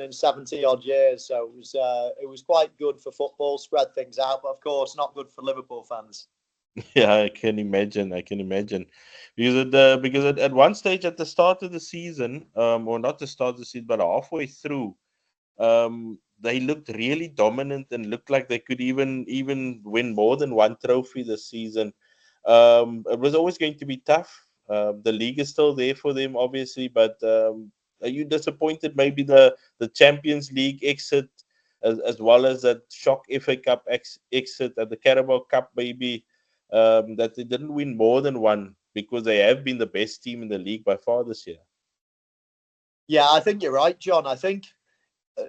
happen in 70 odd years. So it was quite good for football, spread things out, but of course not good for Liverpool fans. Yeah, I can imagine. Because at one stage at the start of the season, or not the start of the season, but halfway through, they looked really dominant and looked like they could even win more than one trophy this season. It was always going to be tough. The league is still there for them, obviously, but are you disappointed? Maybe the Champions League exit, as well as that shock FA Cup exit and the Carabao Cup, maybe that they didn't win more than one, because they have been the best team in the league by far this year. Yeah, I think you're right, John. I think,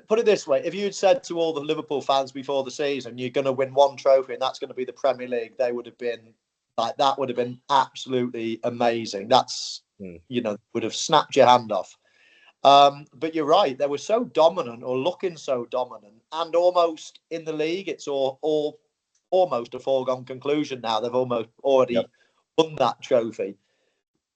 put it this way, if you had said to all the Liverpool fans before the season, you're going to win one trophy and that's going to be the Premier League, they would have been like, that would have been absolutely amazing. That's, would have snapped your hand off. But you're right, they were so dominant, or looking so dominant, and almost in the league, it's all almost a foregone conclusion now. They've almost already won that trophy.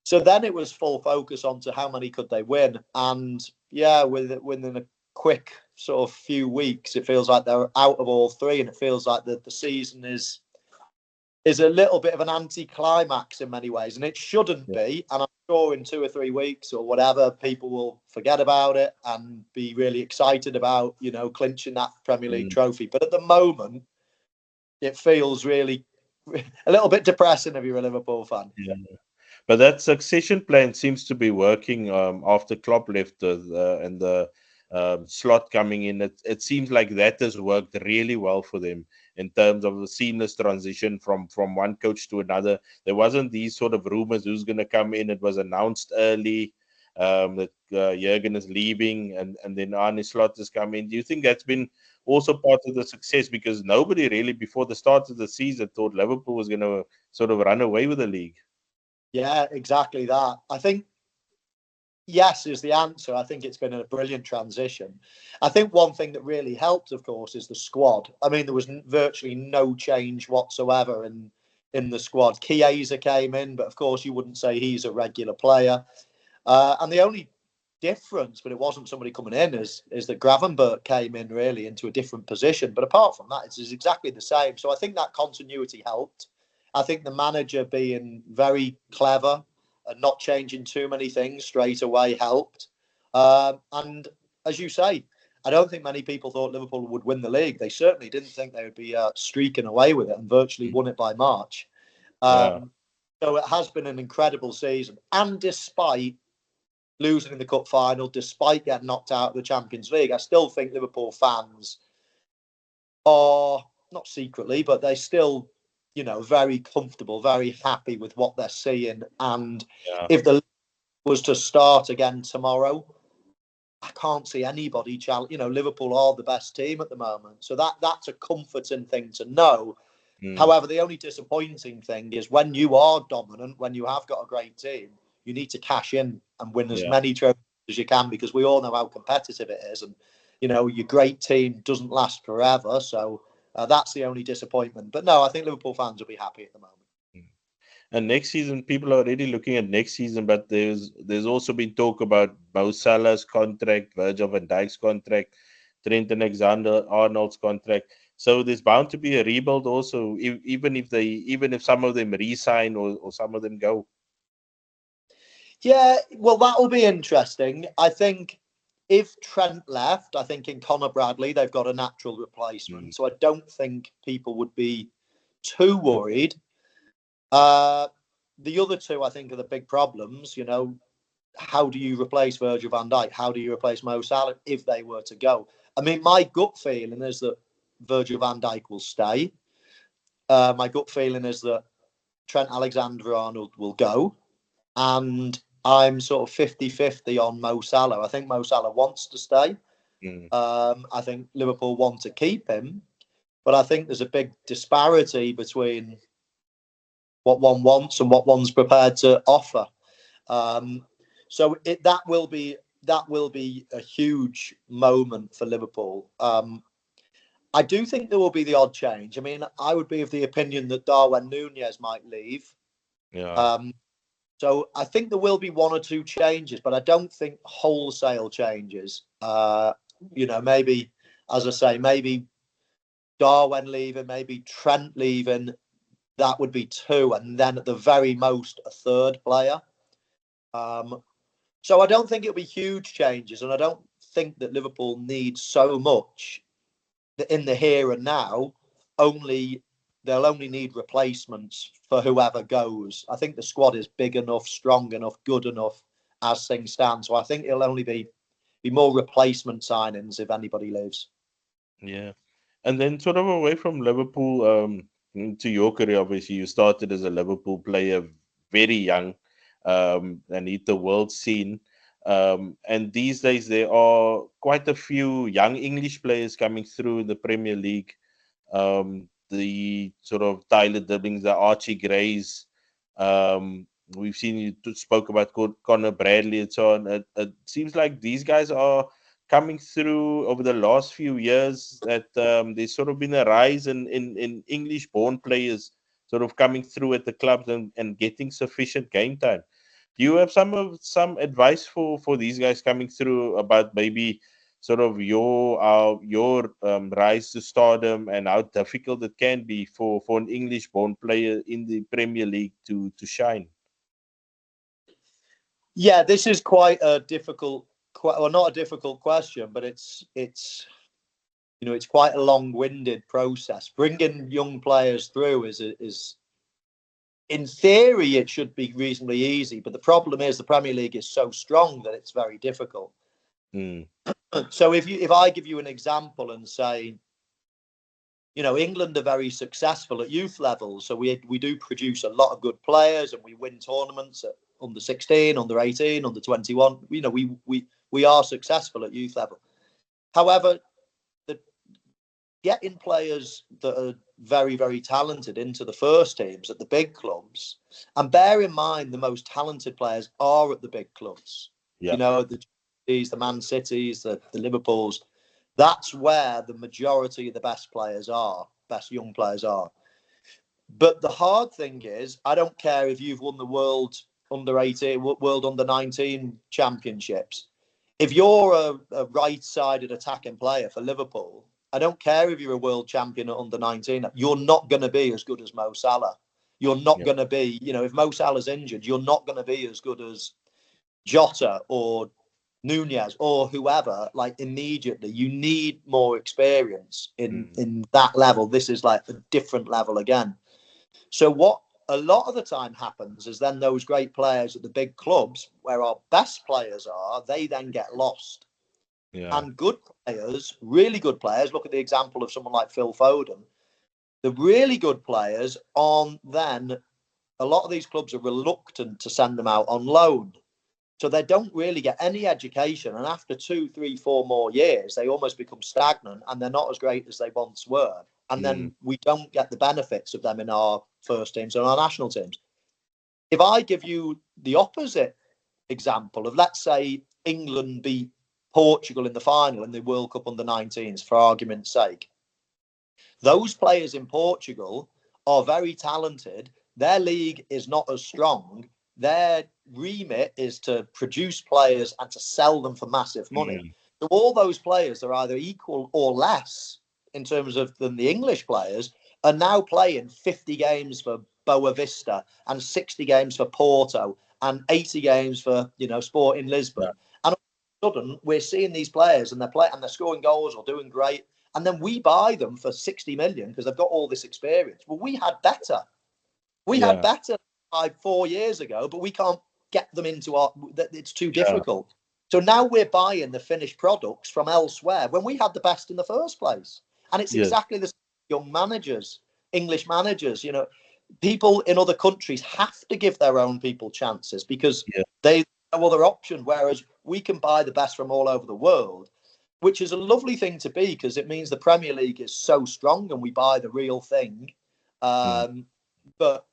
So then it was full focus onto how many could they win. And yeah, within a quick sort of few weeks, it feels like they're out of all three, and it feels like the season is a little bit of an anti-climax in many ways, and it shouldn't be. And I'm sure in 2 or 3 weeks or whatever, people will forget about it and be really excited about, clinching that Premier League trophy. But at the moment, it feels really a little bit depressing if you're a Liverpool fan. Yeah. But that succession plan seems to be working after Klopp left and the Slot coming in. It seems like that has worked really well for them in terms of the seamless transition from one coach to another. There wasn't these sort of rumors who's going to come in. It was announced early that Jurgen is leaving, and then Arne Slot has come in. Do you think that's been also part of the success? Because nobody really before the start of the season thought Liverpool was going to sort of run away with the league. Yeah, exactly that. I think yes is the answer. I think it's been a brilliant transition. I think one thing that really helped, of course, is the squad. I mean, there was virtually no change whatsoever in the squad. Chiesa came in, but of course you wouldn't say he's a regular player. And the only difference, but it wasn't somebody coming in, is that Gravenberch came in really into a different position. But apart from that, it's exactly the same. So I think that continuity helped. I think the manager being very clever and not changing too many things straight away helped. And as you say, I don't think many people thought Liverpool would win the league. They certainly didn't think they would be streaking away with it, and virtually won it by March. So it has been an incredible season. And despite losing in the cup final, despite getting knocked out of the Champions League, I still think Liverpool fans are, not secretly, but they still, very comfortable, very happy with what they're seeing. And if the league was to start again tomorrow, I can't see anybody challenge. Liverpool are the best team at the moment, so that's a comforting thing to know. However, the only disappointing thing is when you are dominant, when you have got a great team, you need to cash in and win as many trophies as you can, because we all know how competitive it is, and your great team doesn't last forever. So that's the only disappointment. But no, I think Liverpool fans will be happy at the moment. And next season, people are already looking at next season, but there's also been talk about Mo Salah's contract, Virgil van Dijk's contract, Trent and Alexander-Arnold's contract. So there's bound to be a rebuild also, even if some of them re-sign or some of them go. Yeah, well, that will be interesting. I think if Trent left, I think in Conor Bradley, they've got a natural replacement. So I don't think people would be too worried. The other two, I think, are the big problems. How do you replace Virgil van Dijk? How do you replace Mo Salah if they were to go? I mean, my gut feeling is that Virgil van Dijk will stay. My gut feeling is that Trent Alexander-Arnold will go. And I'm sort of 50-50 on Mo Salah. I think Mo Salah wants to stay. I think Liverpool want to keep him. But I think there's a big disparity between what one wants and what one's prepared to offer. So that will be a huge moment for Liverpool. I do think there will be the odd change. I mean, I would be of the opinion that Darwin Núñez might leave. So I think there will be one or two changes, but I don't think wholesale changes. maybe, as I say, maybe Darwin leaving, maybe Trent leaving. That would be 2, and then at the very most a third player. So I don't think it'll be huge changes, and I don't think that Liverpool needs so much in the here and now. They'll only need replacements for whoever goes. I think the squad is big enough, strong enough, good enough as things stand. So I think it'll only be more replacement signings if anybody leaves. Yeah. And then sort of away from Liverpool, to your career, obviously you started as a Liverpool player very young, and hit the world scene. And these days there are quite a few young English players coming through in the Premier League. The sort of Tyler Dibbings, the Archie Grays. We've seen you spoke about Connor Bradley and so on. It seems like these guys are coming through over the last few years, that there's sort of been a rise in English-born players sort of coming through at the clubs and getting sufficient game time. Do you have some advice for these guys coming through about maybe sort of your rise to stardom and how difficult it can be for an English-born player in the Premier League to shine? Yeah, this is quite a difficult, well, not a difficult question, but it's quite a long-winded process. Bringing young players through is in theory it should be reasonably easy, but the problem is the Premier League is so strong that it's very difficult. So if I give you an example and say, England are very successful at youth levels, so we do produce a lot of good players and we win tournaments at under 16, under 18, under 21. We are successful at youth level. However, getting players that are very, very talented into the first teams at the big clubs, and bear in mind the most talented players are at the big clubs. Yeah. The Chelseas, the Man Cities, the Liverpools. That's where the majority of the best young players are. But the hard thing is, I don't care if you've won the World Under 18, World Under 19 championships. If you're a right-sided attacking player for Liverpool, I don't care if you're a world champion at under 19. You're not going to be as good as Mo Salah. You're not going to be, if Mo Salah's injured, you're not going to be as good as Jota or Nunez or whoever. Like immediately, you need more experience in that level. This is like a different level again. So what a lot of the time happens is then those great players at the big clubs where our best players are, they then get lost. Yeah. And good players, really good players, look at the example of someone like Phil Foden. The really good players then, a lot of these clubs are reluctant to send them out on loan. So they don't really get any education. And after 2, 3, 4 more years, they almost become stagnant and they're not as great as they once were. And then we don't get the benefits of them in our first teams and our national teams. If I give you the opposite example of, let's say, England beat Portugal in the final in the World Cup under 19s, for argument's sake. Those players in Portugal are very talented. Their league is not as strong. Their remit is to produce players and to sell them for massive money. So all those players are either equal or less in terms of than the English players are now playing 50 games for Boa Vista and 60 games for Porto and 80 games for, Sporting Lisbon. Yeah. And all of a sudden, we're seeing these players and they're scoring goals or doing great. And then we buy them for 60 million because they've got all this experience. Well, we had better. We had better 4 years ago, but we can't get them into it's too difficult. So now we're buying the finished products from elsewhere when we had the best in the first place. And it's exactly the same young managers, English managers, people in other countries have to give their own people chances because they have no other option. Whereas we can buy the best from all over the world, which is a lovely thing to be because it means the Premier League is so strong and we buy the real thing. But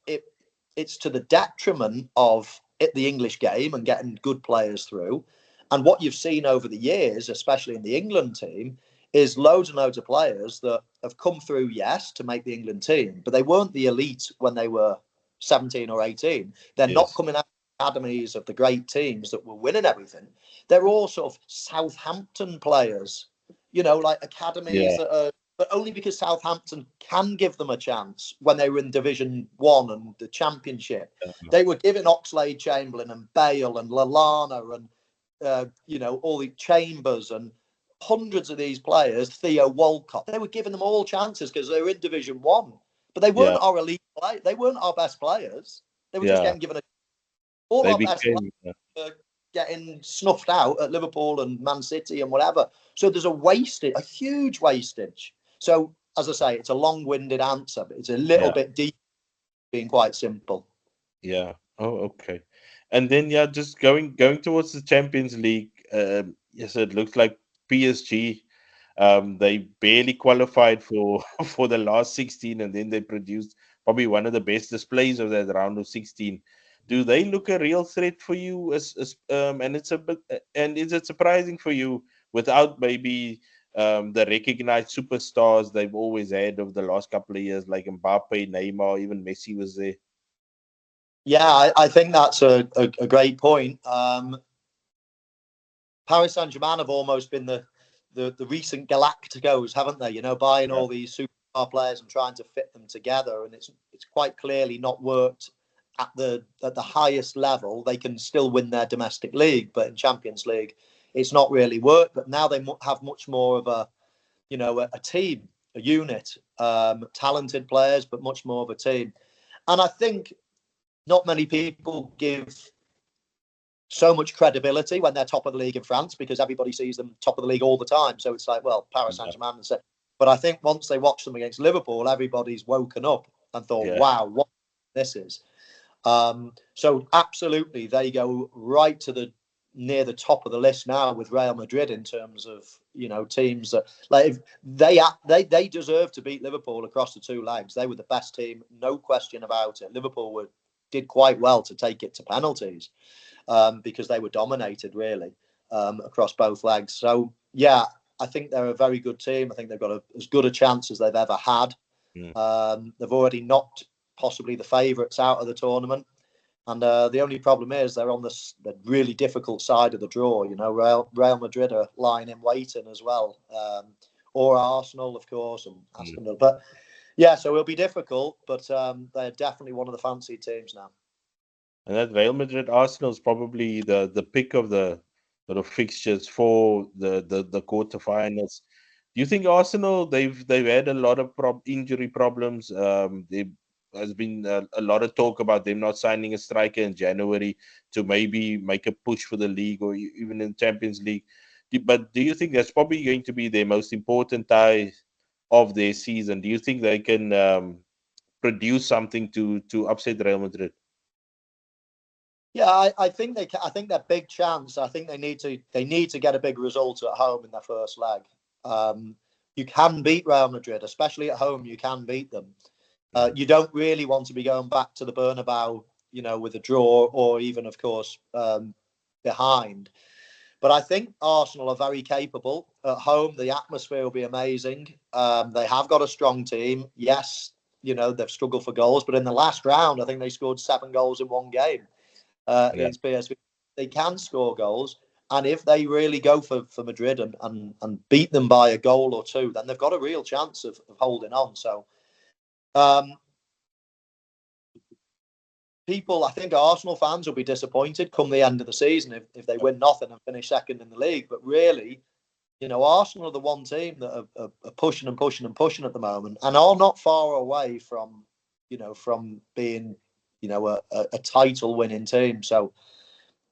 it's to the detriment of the English game and getting good players through. And what you've seen over the years, especially in the England team, is loads and loads of players that have come through, to make the England team, but they weren't the elite when they were 17 or 18. They're not coming out of the academies of the great teams that were winning everything. They're all sort of Southampton players like academies that are, but only because Southampton can give them a chance when they were in Division 1 and the Championship. They were giving Oxlade-Chamberlain and Bale and Lallana and, all the Chambers and hundreds of these players, Theo Walcott. They were giving them all chances because they were in Division 1. But they weren't our elite players. They weren't our best players. They were just getting given all our best players were getting snuffed out at Liverpool and Man City and whatever. So there's a huge wastage. So, as I say, it's a long-winded answer, but it's a little bit deep, being quite simple. Yeah. Oh, okay. And then, just going towards the Champions League. Yes, it looks like PSG. They barely qualified for for the last 16, and then they produced probably one of the best displays of that round of 16. Do they look a real threat for you? And it's a bit, and is it surprising for you without maybe the recognized superstars they've always had over the last couple of years, like Mbappe, Neymar, even Messi was there? Yeah, I think that's a great point. Paris Saint-Germain have almost been the recent Galacticos, haven't they? Buying all these superstar players and trying to fit them together, and it's quite clearly not worked at the highest level. They can still win their domestic league, but in Champions League, it's not really worked. But now they have much more of a team, a unit, talented players, but much more of a team. And I think not many people give so much credibility when they're top of the league in France, because everybody sees them top of the league all the time. So it's like, well, Paris Saint-Germain. But I think once they watch them against Liverpool, everybody's woken up and thought, wow, what this is. So absolutely, they go right to near the top of the list now with Real Madrid in terms of teams that, like, they deserve to beat Liverpool across the two legs. They were the best team, no question about it. Liverpool did quite well to take it to penalties, because they were dominated really across both legs. So yeah, I think they're a very good team. I think they've got as good a chance as they've ever had. They've already knocked possibly the favourites out of the tournament, and the only problem is they're on the really difficult side of the draw. Real Madrid are lying in waiting as well, or Arsenal, of course, and Aston Villa. But yeah, so it'll be difficult, but they're definitely one of the fancy teams now. And that Real Madrid Arsenal is probably the pick of the sort of fixtures for the quarterfinals. Do you think Arsenal, they've had a lot of injury problems? There has been a lot of talk about them not signing a striker in January to maybe make a push for the league or even in Champions League. But do you think that's probably going to be their most important tie of their season? Do you think they can produce something to upset Real Madrid? Yeah, I think they can. I think they're big chance. I think they need to get a big result at home in their first leg. You can beat Real Madrid, especially at home. You can beat them. You don't really want to be going back to the Bernabeu, with a draw or even, of course, behind. But I think Arsenal are very capable at home. The atmosphere will be amazing. They have got a strong team. Yes, they've struggled for goals, but in the last round, I think they scored 7 goals in one game. Against PSV, they can score goals, and if they really go for Madrid and beat them by a goal or two, then they've got a real chance of holding on. So, I think Arsenal fans will be disappointed come the end of the season if they win nothing and finish second in the league. But really, Arsenal are the one team that are pushing and pushing and pushing at the moment, and are not far away from being a title winning team. So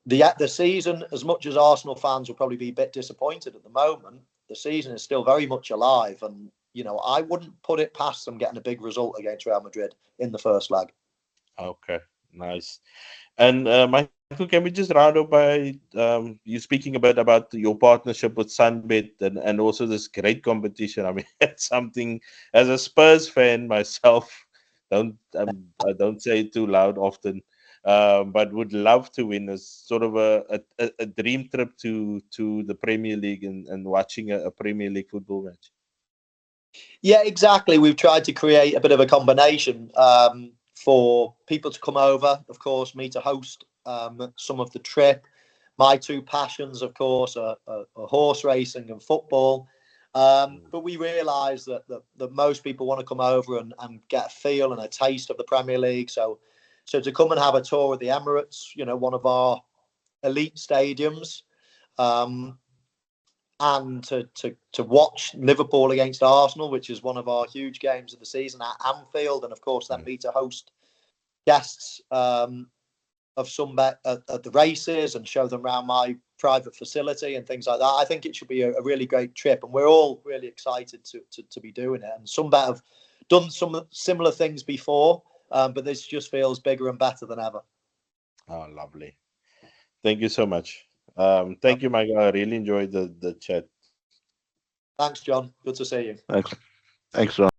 the season, as much as Arsenal fans will probably be a bit disappointed at the moment, the season is still very much alive, and I wouldn't put it past them getting a big result against Real Madrid in the first leg. Okay, nice. And Michael, can we just round up by you speaking a bit about your partnership with Sunbet and also this great competition? I mean, it's something, as a Spurs fan myself, I don't say it too loud often, but would love to win as sort of a dream trip to the Premier League and watching a Premier League football match. Yeah, exactly. We've tried to create a bit of a combination for people to come over, of course, me to host some of the trip. My two passions, of course, are horse racing and football. But we realise that most people want to come over and get a feel and a taste of the Premier League. So to come and have a tour of the Emirates, one of our elite stadiums, and to watch Liverpool against Arsenal, which is one of our huge games of the season at Anfield, and of course then be to host guests of some at the races and show them around my private facility and things like that. I think it should be a really great trip, and we're all really excited to be doing it. And Sunbet have done some similar things before, but this just feels bigger and better than ever. Oh, lovely. Thank you so much. Thank you, Michael. I really enjoyed the chat. Thanks, John. Good to see you. Thanks, John.